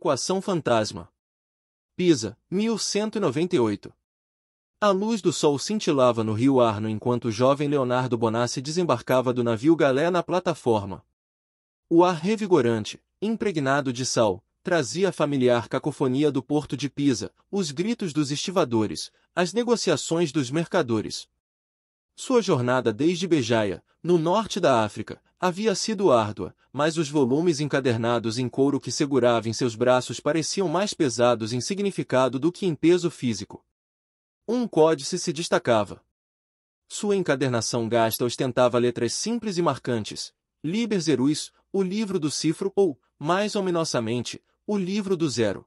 Equação fantasma. Pisa, 1198. A luz do sol cintilava no rio Arno enquanto o jovem Leonardo Bonassi desembarcava do navio Galé na plataforma. O ar revigorante, impregnado de sal, trazia a familiar cacofonia do porto de Pisa, os gritos dos estivadores, as negociações dos mercadores. Sua jornada desde Bejaia, no norte da África, havia sido árdua, mas os volumes encadernados em couro que segurava em seus braços pareciam mais pesados em significado do que em peso físico. Um códice se destacava. Sua encadernação gasta ostentava letras simples e marcantes: Liber Zerus, o livro do cifro ou, mais ominosamente, o livro do zero.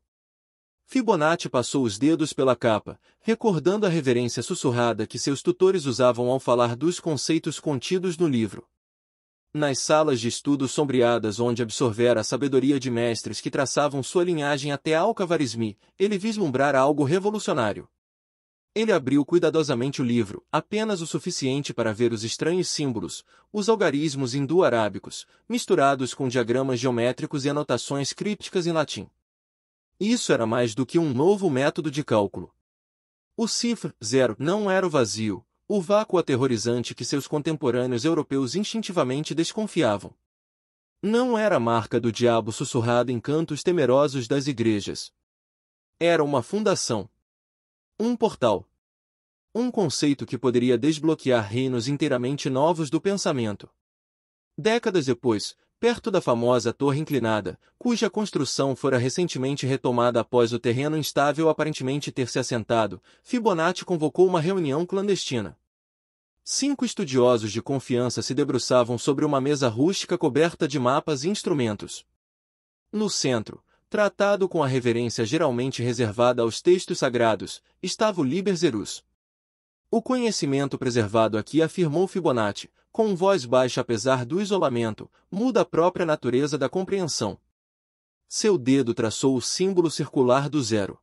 Fibonacci passou os dedos pela capa, recordando a reverência sussurrada que seus tutores usavam ao falar dos conceitos contidos no livro. Nas salas de estudo sombreadas onde absorvera a sabedoria de mestres que traçavam sua linhagem até Al-Khwarizmi, ele vislumbrara algo revolucionário. Ele abriu cuidadosamente o livro, apenas o suficiente para ver os estranhos símbolos, os algarismos hindu-arábicos, misturados com diagramas geométricos e anotações crípticas em latim. Isso era mais do que um novo método de cálculo. O cifra, zero, não era o vazio, o vácuo aterrorizante que seus contemporâneos europeus instintivamente desconfiavam. Não era a marca do diabo sussurrada em cantos temerosos das igrejas. Era uma fundação. Um portal. Um conceito que poderia desbloquear reinos inteiramente novos do pensamento. Décadas depois, perto da famosa torre inclinada, cuja construção fora recentemente retomada após o terreno instável aparentemente ter se assentado, Fibonacci convocou uma reunião clandestina. 5 estudiosos de confiança se debruçavam sobre uma mesa rústica coberta de mapas e instrumentos. No centro, tratado com a reverência geralmente reservada aos textos sagrados, estava o Liber Zerus. O conhecimento preservado aqui, afirmou Fibonacci, com voz baixa apesar do isolamento, muda a própria natureza da compreensão. Seu dedo traçou o símbolo circular do zero.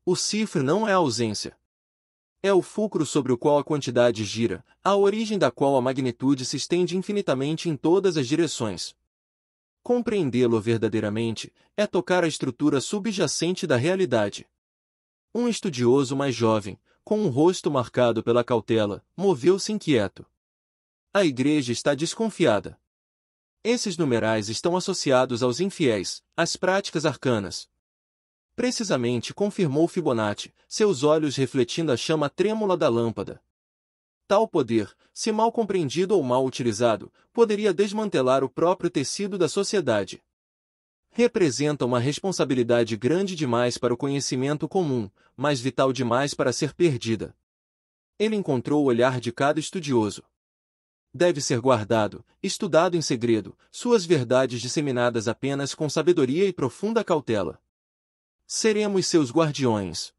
O cifre não é a ausência. É o fulcro sobre o qual a quantidade gira, a origem da qual a magnitude se estende infinitamente em todas as direções. Compreendê-lo verdadeiramente é tocar a estrutura subjacente da realidade. Um estudioso mais jovem, com um rosto marcado pela cautela, moveu-se inquieto. A igreja está desconfiada. Esses numerais estão associados aos infiéis, às práticas arcanas. Precisamente, confirmou Fibonacci, seus olhos refletindo a chama trêmula da lâmpada. Tal poder, se mal compreendido ou mal utilizado, poderia desmantelar o próprio tecido da sociedade. Representa uma responsabilidade grande demais para o conhecimento comum, mas vital demais para ser perdida. Ele encontrou o olhar de cada estudioso. Deve ser guardado, estudado em segredo, suas verdades disseminadas apenas com sabedoria e profunda cautela. Seremos seus guardiões.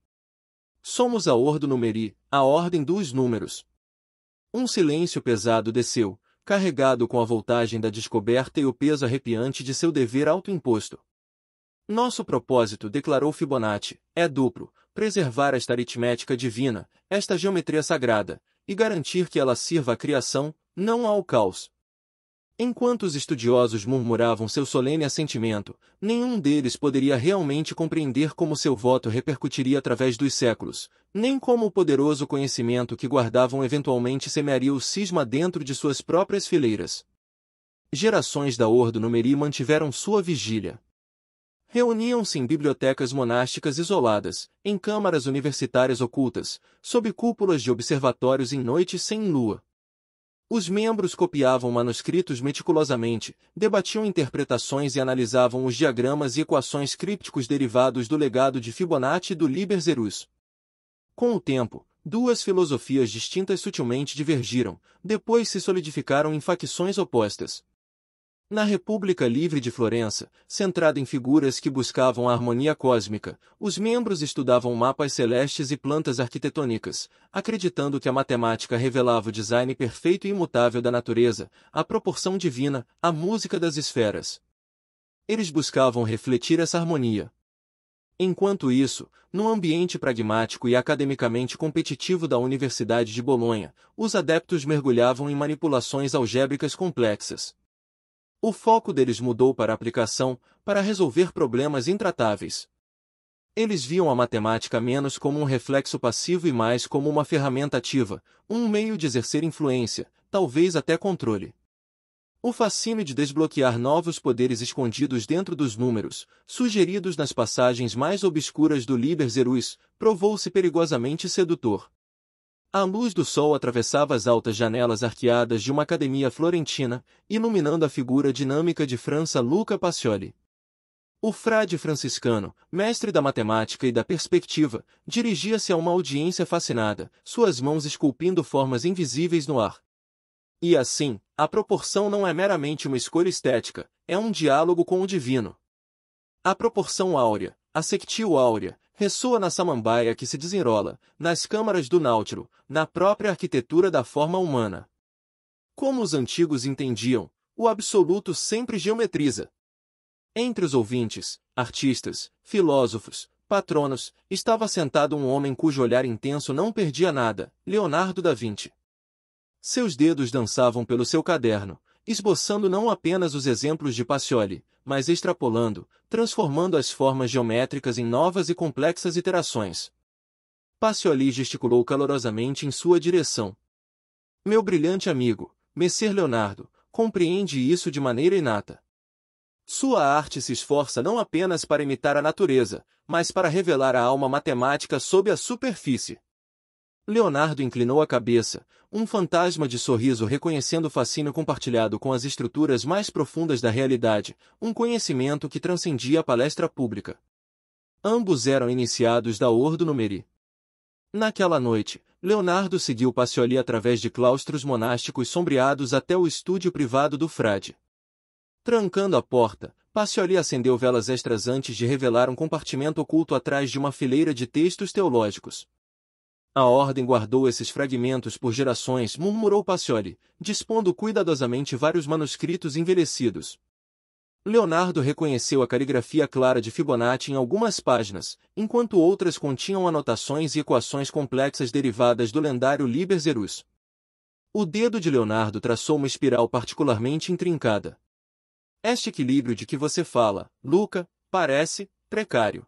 Somos a Ordo Numeri, a ordem dos números. Um silêncio pesado desceu, carregado com a voltagem da descoberta e o peso arrepiante de seu dever autoimposto. Nosso propósito, declarou Fibonacci, é duplo: preservar esta aritmética divina, esta geometria sagrada, e garantir que ela sirva à criação, não ao caos. Enquanto os estudiosos murmuravam seu solene assentimento, nenhum deles poderia realmente compreender como seu voto repercutiria através dos séculos, nem como o poderoso conhecimento que guardavam eventualmente semearia o cisma dentro de suas próprias fileiras. Gerações da Ordo Numeri mantiveram sua vigília. Reuniam-se em bibliotecas monásticas isoladas, em câmaras universitárias ocultas, sob cúpulas de observatórios em noites sem lua. Os membros copiavam manuscritos meticulosamente, debatiam interpretações e analisavam os diagramas e equações crípticos derivados do legado de Fibonacci e do Liber Zerus. Com o tempo, duas filosofias distintas sutilmente divergiram, depois se solidificaram em facções opostas. Na República Livre de Florença, centrada em figuras que buscavam a harmonia cósmica, os membros estudavam mapas celestes e plantas arquitetônicas, acreditando que a matemática revelava o design perfeito e imutável da natureza, a proporção divina, a música das esferas. Eles buscavam refletir essa harmonia. Enquanto isso, no ambiente pragmático e academicamente competitivo da Universidade de Bolonha, os adeptos mergulhavam em manipulações algébricas complexas. O foco deles mudou para a aplicação, para resolver problemas intratáveis. Eles viam a matemática menos como um reflexo passivo e mais como uma ferramenta ativa, um meio de exercer influência, talvez até controle. O fascínio de desbloquear novos poderes escondidos dentro dos números, sugeridos nas passagens mais obscuras do Liber Zerus, provou-se perigosamente sedutor. A luz do sol atravessava as altas janelas arqueadas de uma academia florentina, iluminando a figura dinâmica de França Luca Pacioli. O frade franciscano, mestre da matemática e da perspectiva, dirigia-se a uma audiência fascinada, suas mãos esculpindo formas invisíveis no ar. E assim, a proporção não é meramente uma escolha estética, é um diálogo com o divino. A proporção áurea, a sectil áurea, ressoa na samambaia que se desenrola, nas câmaras do Náutilo, na própria arquitetura da forma humana. Como os antigos entendiam, o absoluto sempre geometriza. Entre os ouvintes, artistas, filósofos, patronos, estava sentado um homem cujo olhar intenso não perdia nada, Leonardo da Vinci. Seus dedos dançavam pelo seu caderno, esboçando não apenas os exemplos de Pacioli, mas extrapolando, transformando as formas geométricas em novas e complexas iterações. Pacioli gesticulou calorosamente em sua direção. Meu brilhante amigo, Messer Leonardo, compreende isso de maneira inata. Sua arte se esforça não apenas para imitar a natureza, mas para revelar a alma matemática sob a superfície. Leonardo inclinou a cabeça, um fantasma de sorriso reconhecendo o fascínio compartilhado com as estruturas mais profundas da realidade, um conhecimento que transcendia a palestra pública. Ambos eram iniciados da Ordo Numeri. Naquela noite, Leonardo seguiu Pacioli através de claustros monásticos sombreados até o estúdio privado do frade. Trancando a porta, Pacioli acendeu velas extras antes de revelar um compartimento oculto atrás de uma fileira de textos teológicos. A ordem guardou esses fragmentos por gerações, murmurou Pacioli, dispondo cuidadosamente vários manuscritos envelhecidos. Leonardo reconheceu a caligrafia clara de Fibonacci em algumas páginas, enquanto outras continham anotações e equações complexas derivadas do lendário Liber Zerus. O dedo de Leonardo traçou uma espiral particularmente intrincada. Este equilíbrio de que você fala, Luca, parece precário.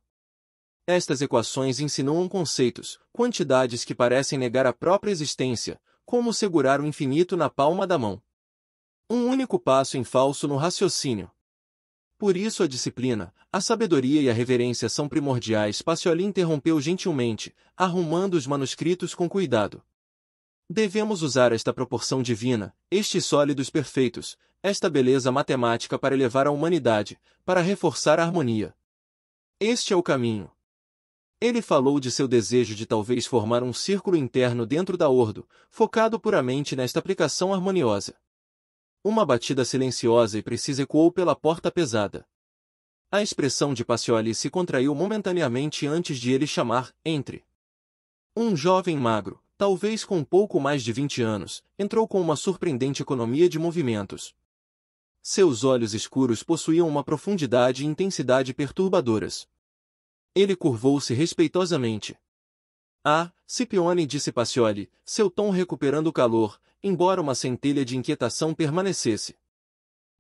Estas equações insinuam conceitos, quantidades que parecem negar a própria existência, como segurar o infinito na palma da mão. Um único passo em falso no raciocínio. Por isso a disciplina, a sabedoria e a reverência são primordiais. Pacioli interrompeu gentilmente, arrumando os manuscritos com cuidado. Devemos usar esta proporção divina, estes sólidos perfeitos, esta beleza matemática para elevar a humanidade, para reforçar a harmonia. Este é o caminho. Ele falou de seu desejo de talvez formar um círculo interno dentro da Ordo, focado puramente nesta aplicação harmoniosa. Uma batida silenciosa e precisa ecoou pela porta pesada. A expressão de Pacioli se contraiu momentaneamente antes de ele chamar, entre. Um jovem magro, talvez com pouco mais de 20 anos, entrou com uma surpreendente economia de movimentos. Seus olhos escuros possuíam uma profundidade e intensidade perturbadoras. Ele curvou-se respeitosamente. Ah, Scipione, disse Pacioli, seu tom recuperando o calor, embora uma centelha de inquietação permanecesse.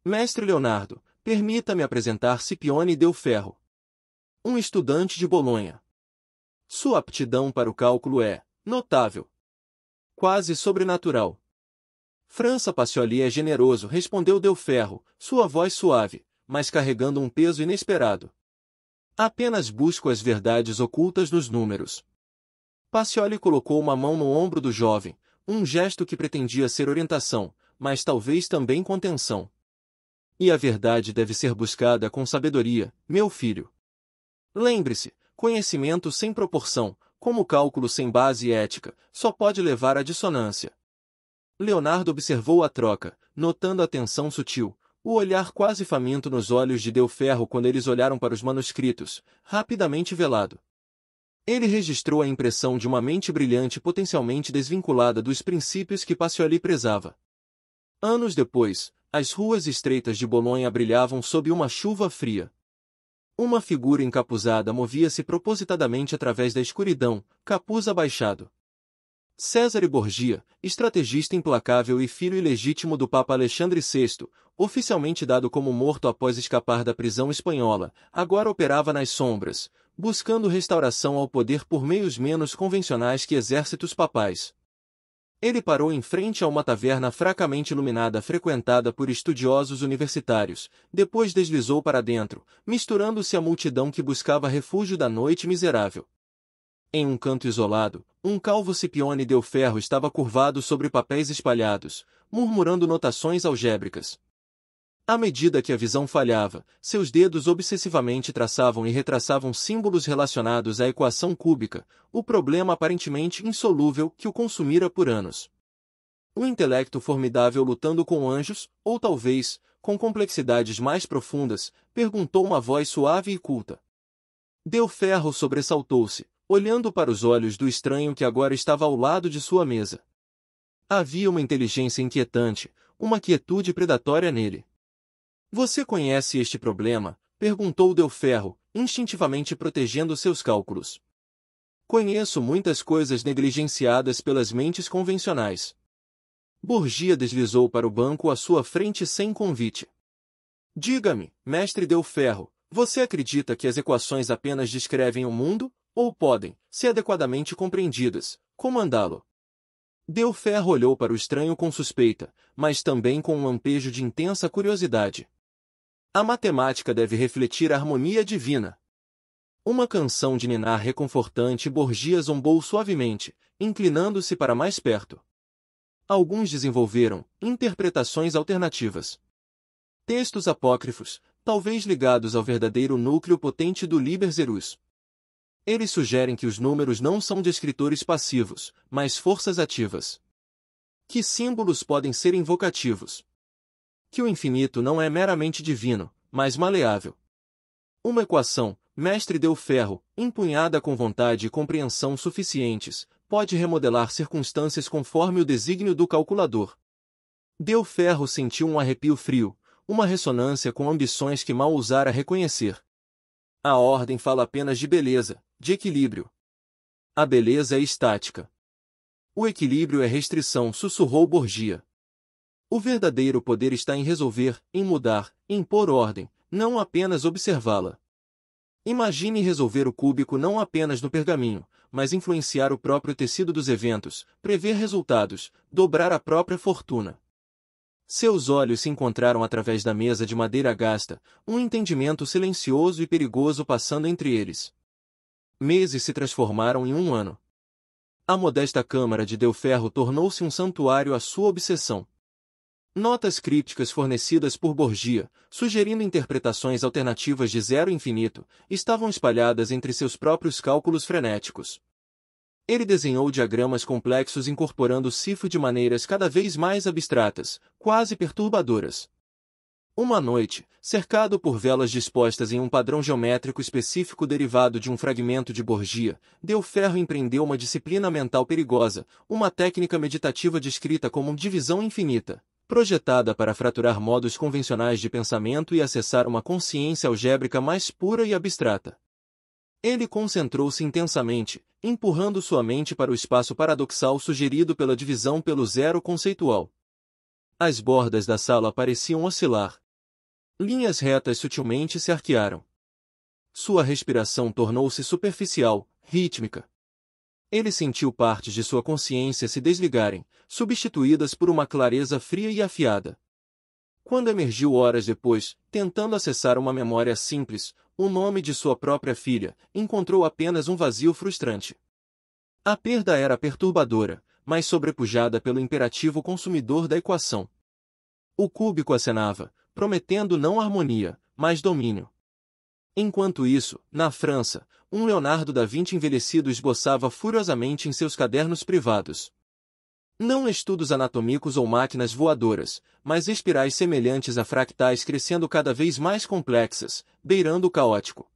Mestre Leonardo, permita-me apresentar Scipione Del Ferro. Um estudante de Bolonha. Sua aptidão para o cálculo é notável. Quase sobrenatural. França. Pacioli é generoso, respondeu Del Ferro, sua voz suave, mas carregando um peso inesperado. Apenas busco as verdades ocultas nos números. Pacioli colocou uma mão no ombro do jovem, um gesto que pretendia ser orientação, mas talvez também contenção. E a verdade deve ser buscada com sabedoria, meu filho. Lembre-se, conhecimento sem proporção, como cálculo sem base ética, só pode levar à dissonância. Leonardo observou a troca, notando a tensão sutil, o olhar quase faminto nos olhos de Del Ferro quando eles olharam para os manuscritos, rapidamente velado. Ele registrou a impressão de uma mente brilhante potencialmente desvinculada dos princípios que Pacioli prezava. Anos depois, as ruas estreitas de Bolonha brilhavam sob uma chuva fria. Uma figura encapuzada movia-se propositadamente através da escuridão, capuz abaixado. Cesare Borgia, estrategista implacável e filho ilegítimo do Papa Alexandre VI, oficialmente dado como morto após escapar da prisão espanhola, agora operava nas sombras, buscando restauração ao poder por meios menos convencionais que exércitos papais. Ele parou em frente a uma taverna fracamente iluminada frequentada por estudiosos universitários, depois deslizou para dentro, misturando-se à multidão que buscava refúgio da noite miserável. Em um canto isolado, um calvo Scipione Del Ferro estava curvado sobre papéis espalhados, murmurando notações algébricas. À medida que a visão falhava, seus dedos obsessivamente traçavam e retraçavam símbolos relacionados à equação cúbica, o problema aparentemente insolúvel que o consumira por anos. Um intelecto formidável lutando com anjos, ou talvez, com complexidades mais profundas, perguntou uma voz suave e culta. Del Ferro sobressaltou-se, olhando para os olhos do estranho que agora estava ao lado de sua mesa. Havia uma inteligência inquietante, uma quietude predatória nele. Você conhece este problema? Perguntou Del Ferro, instintivamente protegendo seus cálculos. Conheço muitas coisas negligenciadas pelas mentes convencionais. Borgia deslizou para o banco à sua frente sem convite. Diga-me, mestre Del Ferro, você acredita que as equações apenas descrevem o mundo, ou podem, se adequadamente compreendidas, comandá-lo? Del Ferro olhou para o estranho com suspeita, mas também com um lampejo de intensa curiosidade. A matemática deve refletir a harmonia divina. Uma canção de ninar reconfortante. Borgia zombou suavemente, inclinando-se para mais perto. Alguns desenvolveram interpretações alternativas. Textos apócrifos, talvez ligados ao verdadeiro núcleo potente do Liber Zerus. Eles sugerem que os números não são descritores passivos, mas forças ativas. Que símbolos podem ser invocativos. Que o infinito não é meramente divino, mas maleável. Uma equação, mestre Del Ferro, empunhada com vontade e compreensão suficientes, pode remodelar circunstâncias conforme o desígnio do calculador. Del Ferro sentiu um arrepio frio, uma ressonância com ambições que mal ousara reconhecer. A ordem fala apenas de beleza, de equilíbrio. A beleza é estática. O equilíbrio é restrição, sussurrou Borgia. O verdadeiro poder está em resolver, em mudar, em pôr ordem, não apenas observá-la. Imagine resolver o cúbico não apenas no pergaminho, mas influenciar o próprio tecido dos eventos, prever resultados, dobrar a própria fortuna. Seus olhos se encontraram através da mesa de madeira gasta, um entendimento silencioso e perigoso passando entre eles. Meses se transformaram em um ano. A modesta câmara de Del Ferro tornou-se um santuário à sua obsessão. Notas crípticas fornecidas por Borgia, sugerindo interpretações alternativas de zero infinito, estavam espalhadas entre seus próprios cálculos frenéticos. Ele desenhou diagramas complexos incorporando cifras de maneiras cada vez mais abstratas, quase perturbadoras. Uma noite, cercado por velas dispostas em um padrão geométrico específico derivado de um fragmento de Borgia, Del Ferro empreendeu uma disciplina mental perigosa, uma técnica meditativa descrita como divisão infinita, projetada para fraturar modos convencionais de pensamento e acessar uma consciência algébrica mais pura e abstrata. Ele concentrou-se intensamente, empurrando sua mente para o espaço paradoxal sugerido pela divisão pelo zero conceitual. As bordas da sala pareciam oscilar. Linhas retas sutilmente se arquearam. Sua respiração tornou-se superficial, rítmica. Ele sentiu partes de sua consciência se desligarem, substituídas por uma clareza fria e afiada. Quando emergiu horas depois, tentando acessar uma memória simples, o nome de sua própria filha, encontrou apenas um vazio frustrante. A perda era perturbadora, mas sobrepujada pelo imperativo consumidor da equação. O cúbico acenava, prometendo não harmonia, mas domínio. Enquanto isso, na França, um Leonardo da Vinci envelhecido esboçava furiosamente em seus cadernos privados. Não estudos anatômicos ou máquinas voadoras, mas espirais semelhantes a fractais crescendo cada vez mais complexas, beirando o caótico.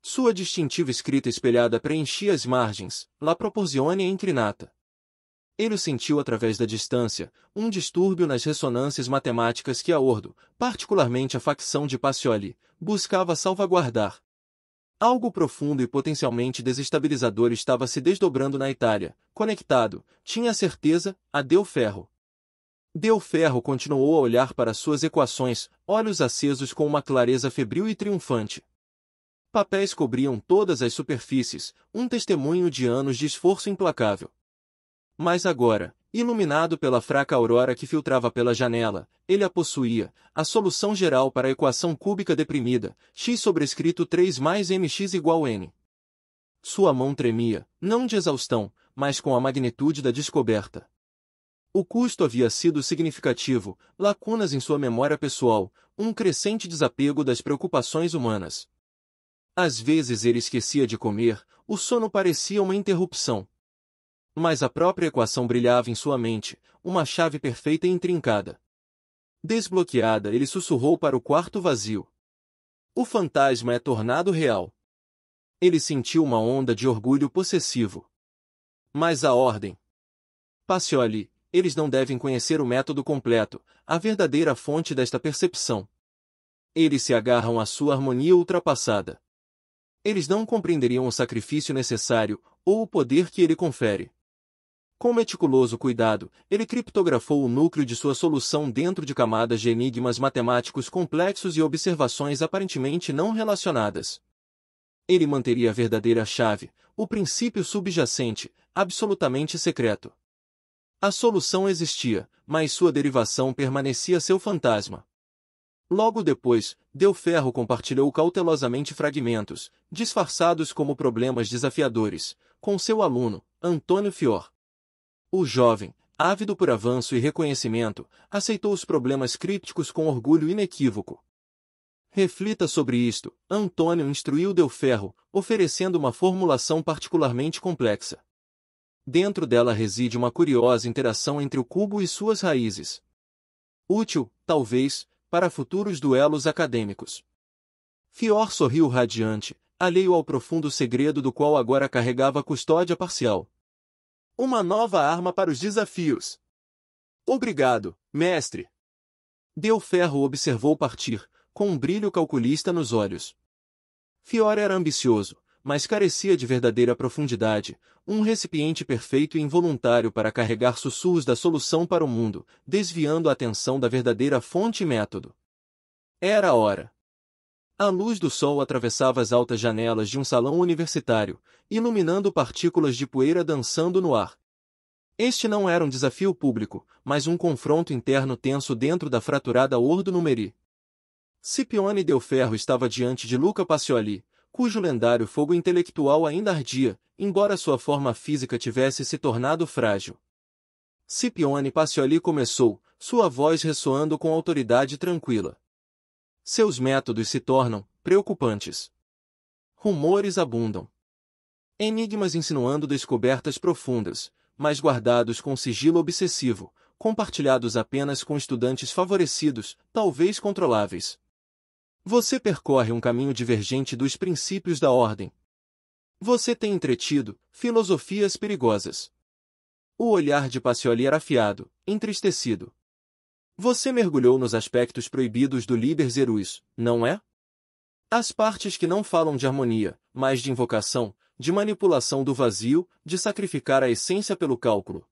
Sua distintiva escrita espelhada preenchia as margens, la proporzione inclinata. Ele o sentiu através da distância, um distúrbio nas ressonâncias matemáticas que a Ordo, particularmente a facção de Pacioli, buscava salvaguardar. Algo profundo e potencialmente desestabilizador estava se desdobrando na Itália. Conectado, tinha a certeza, a Del Ferro. Del Ferro continuou a olhar para suas equações, olhos acesos com uma clareza febril e triunfante. Papéis cobriam todas as superfícies, um testemunho de anos de esforço implacável. Mas agora, iluminado pela fraca aurora que filtrava pela janela, ele a possuía, a solução geral para a equação cúbica deprimida, x sobrescrito 3 mais mx igual n. Sua mão tremia, não de exaustão, mas com a magnitude da descoberta. O custo havia sido significativo, lacunas em sua memória pessoal, um crescente desapego das preocupações humanas. Às vezes ele esquecia de comer, o sono parecia uma interrupção. Mas a própria equação brilhava em sua mente, uma chave perfeita e intrincada. Desbloqueada, ele sussurrou para o quarto vazio. O fantasma é tornado real. Ele sentiu uma onda de orgulho possessivo. Mas a ordem. Pacioli, eles não devem conhecer o método completo, a verdadeira fonte desta percepção. Eles se agarram à sua harmonia ultrapassada. Eles não compreenderiam o sacrifício necessário, ou o poder que ele confere. Com meticuloso cuidado, ele criptografou o núcleo de sua solução dentro de camadas de enigmas matemáticos complexos e observações aparentemente não relacionadas. Ele manteria a verdadeira chave, o princípio subjacente, absolutamente secreto. A solução existia, mas sua derivação permanecia seu fantasma. Logo depois, Del Ferro compartilhou cautelosamente fragmentos, disfarçados como problemas desafiadores, com seu aluno, Antônio Fior. O jovem, ávido por avanço e reconhecimento, aceitou os problemas crípticos com orgulho inequívoco. Reflita sobre isto, Antônio instruiu Del Ferro, oferecendo uma formulação particularmente complexa. Dentro dela reside uma curiosa interação entre o cubo e suas raízes. Útil, talvez, para futuros duelos acadêmicos. Fior sorriu radiante, alheio ao profundo segredo do qual agora carregava a custódia parcial. Uma nova arma para os desafios. Obrigado, mestre. Del Ferro observou partir, com um brilho calculista nos olhos. Fior era ambicioso, mas carecia de verdadeira profundidade, um recipiente perfeito e involuntário para carregar sussurros da solução para o mundo, desviando a atenção da verdadeira fonte e método. Era a hora. A luz do sol atravessava as altas janelas de um salão universitário, iluminando partículas de poeira dançando no ar. Este não era um desafio público, mas um confronto interno tenso dentro da fraturada Ordo Numeri. Scipione Del Ferro estava diante de Luca Pacioli, cujo lendário fogo intelectual ainda ardia, embora sua forma física tivesse se tornado frágil. Scipione Pacioli começou, sua voz ressoando com autoridade tranquila. Seus métodos se tornam preocupantes. Rumores abundam. Enigmas insinuando descobertas profundas, mas guardados com sigilo obsessivo, compartilhados apenas com estudantes favorecidos, talvez controláveis. Você percorre um caminho divergente dos princípios da ordem. Você tem entretido filosofias perigosas. O olhar de Pacioli era afiado, entristecido. Você mergulhou nos aspectos proibidos do Liber Zerus, não é? As partes que não falam de harmonia, mas de invocação, de manipulação do vazio, de sacrificar a essência pelo cálculo.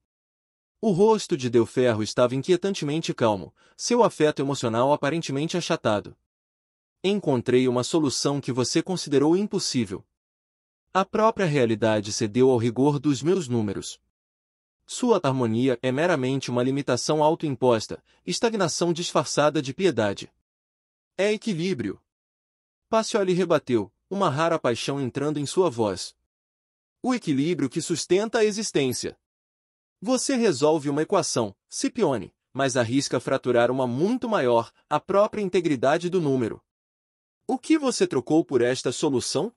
O rosto de Del Ferro estava inquietantemente calmo, seu afeto emocional aparentemente achatado. Encontrei uma solução que você considerou impossível. A própria realidade cedeu ao rigor dos meus números. Sua harmonia é meramente uma limitação autoimposta, estagnação disfarçada de piedade. É equilíbrio. Pacioli rebateu, uma rara paixão entrando em sua voz. O equilíbrio que sustenta a existência. Você resolve uma equação, Scipione, mas arrisca fraturar uma muito maior, a própria integridade do número. O que você trocou por esta solução?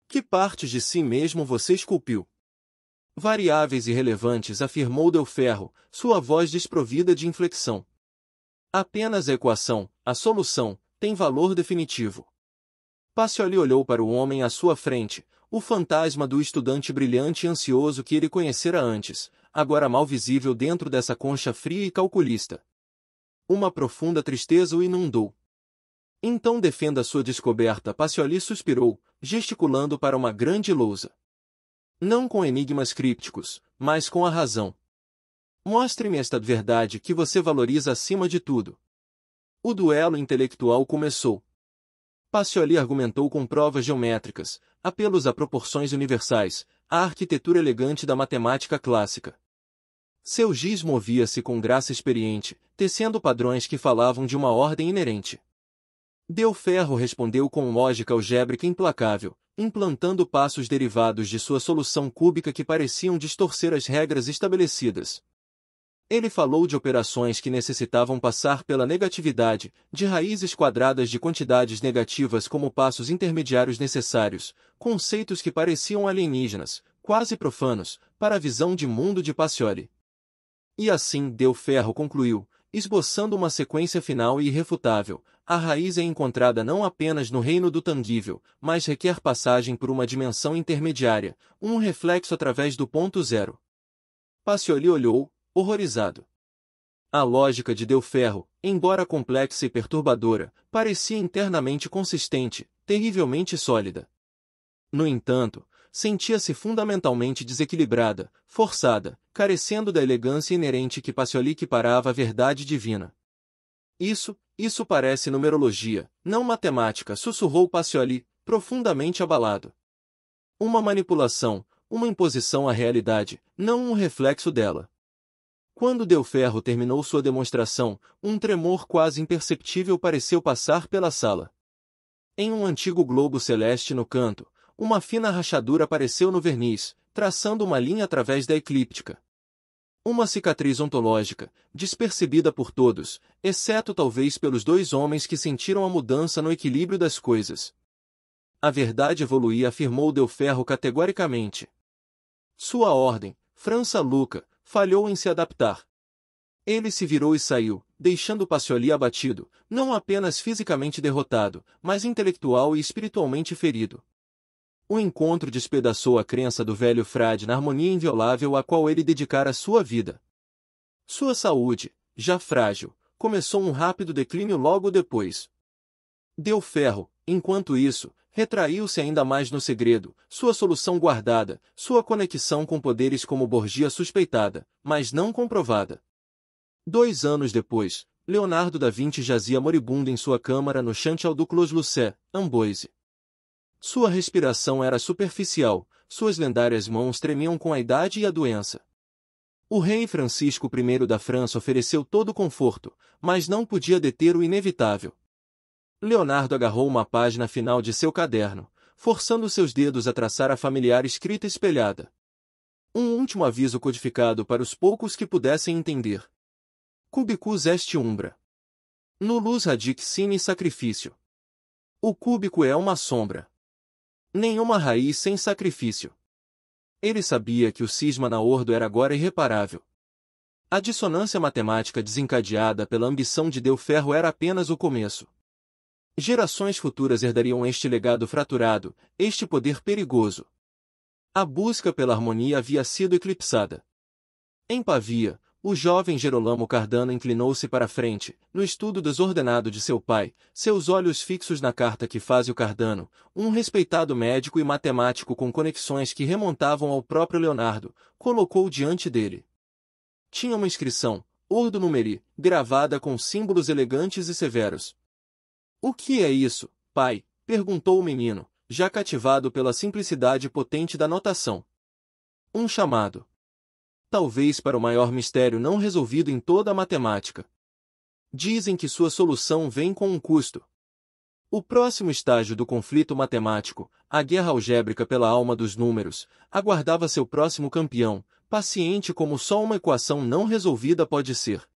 Que partes de si mesmo você esculpiu? Variáveis irrelevantes, afirmou Del Ferro, sua voz desprovida de inflexão. Apenas a equação, a solução, tem valor definitivo. Pacioli olhou para o homem à sua frente, o fantasma do estudante brilhante e ansioso que ele conhecera antes, agora mal visível dentro dessa concha fria e calculista. Uma profunda tristeza o inundou. Então defenda sua descoberta. Pacioli suspirou, gesticulando para uma grande lousa. Não com enigmas crípticos, mas com a razão. Mostre-me esta verdade que você valoriza acima de tudo. O duelo intelectual começou. Pacioli argumentou com provas geométricas, apelos a proporções universais, a arquitetura elegante da matemática clássica. Seu giz movia-se com graça experiente, tecendo padrões que falavam de uma ordem inerente. Delferro respondeu com lógica algébrica implacável, implantando passos derivados de sua solução cúbica que pareciam distorcer as regras estabelecidas. Ele falou de operações que necessitavam passar pela negatividade, de raízes quadradas de quantidades negativas como passos intermediários necessários, conceitos que pareciam alienígenas, quase profanos, para a visão de mundo de Pacioli. E assim Delferro concluiu, esboçando uma sequência final e irrefutável: a raiz é encontrada não apenas no reino do tangível, mas requer passagem por uma dimensão intermediária, um reflexo através do ponto zero. Pacioli olhou, horrorizado. A lógica de Delferro, embora complexa e perturbadora, parecia internamente consistente, terrivelmente sólida. No entanto, sentia-se fundamentalmente desequilibrada, forçada, carecendo da elegância inerente que Pacioli equiparava à verdade divina. Isso parece numerologia, não matemática, sussurrou Pacioli, profundamente abalado. Uma manipulação, uma imposição à realidade, não um reflexo dela. Quando Delferro terminou sua demonstração, um tremor quase imperceptível pareceu passar pela sala. Em um antigo globo celeste no canto, uma fina rachadura apareceu no verniz, traçando uma linha através da eclíptica. Uma cicatriz ontológica, despercebida por todos, exceto talvez pelos dois homens que sentiram a mudança no equilíbrio das coisas. A verdade evoluía, afirmou Delferro categoricamente. Sua ordem, França Luca, falhou em se adaptar. Ele se virou e saiu, deixando Pacioli abatido, não apenas fisicamente derrotado, mas intelectual e espiritualmente ferido. O encontro despedaçou a crença do velho frade na harmonia inviolável a qual ele dedicara sua vida. Sua saúde, já frágil, começou um rápido declínio logo depois. Delferro, enquanto isso, retraiu-se ainda mais no segredo, sua solução guardada, sua conexão com poderes como Borgia suspeitada, mas não comprovada. 2 anos depois, Leonardo da Vinci jazia moribundo em sua câmara no Chantial du Clos-Lucé, Amboise. Sua respiração era superficial, suas lendárias mãos tremiam com a idade e a doença. O rei Francisco I da França ofereceu todo o conforto, mas não podia deter o inevitável. Leonardo agarrou uma página final de seu caderno, forçando seus dedos a traçar a familiar escrita espelhada. Um último aviso codificado para os poucos que pudessem entender. Cubicus est umbra. Nullus radic sine sacrifício. O cúbico é uma sombra. Nenhuma raiz sem sacrifício. Ele sabia que o cisma na ordo era agora irreparável. A dissonância matemática desencadeada pela ambição de Delferro era apenas o começo. Gerações futuras herdariam este legado fraturado, este poder perigoso. A busca pela harmonia havia sido eclipsada. Em Pavia, o jovem Gerolamo Cardano inclinou-se para a frente, no estudo desordenado de seu pai, seus olhos fixos na carta que Fazio Cardano, um respeitado médico e matemático com conexões que remontavam ao próprio Leonardo, colocou diante dele. Tinha uma inscrição, Ordo Numeri, gravada com símbolos elegantes e severos. "O que é isso, pai?" perguntou o menino, já cativado pela simplicidade potente da notação. "Um chamado. Talvez para o maior mistério não resolvido em toda a matemática. Dizem que sua solução vem com um custo. O próximo estágio do conflito matemático, a guerra algébrica pela alma dos números, aguardava seu próximo campeão, paciente como só uma equação não resolvida pode ser.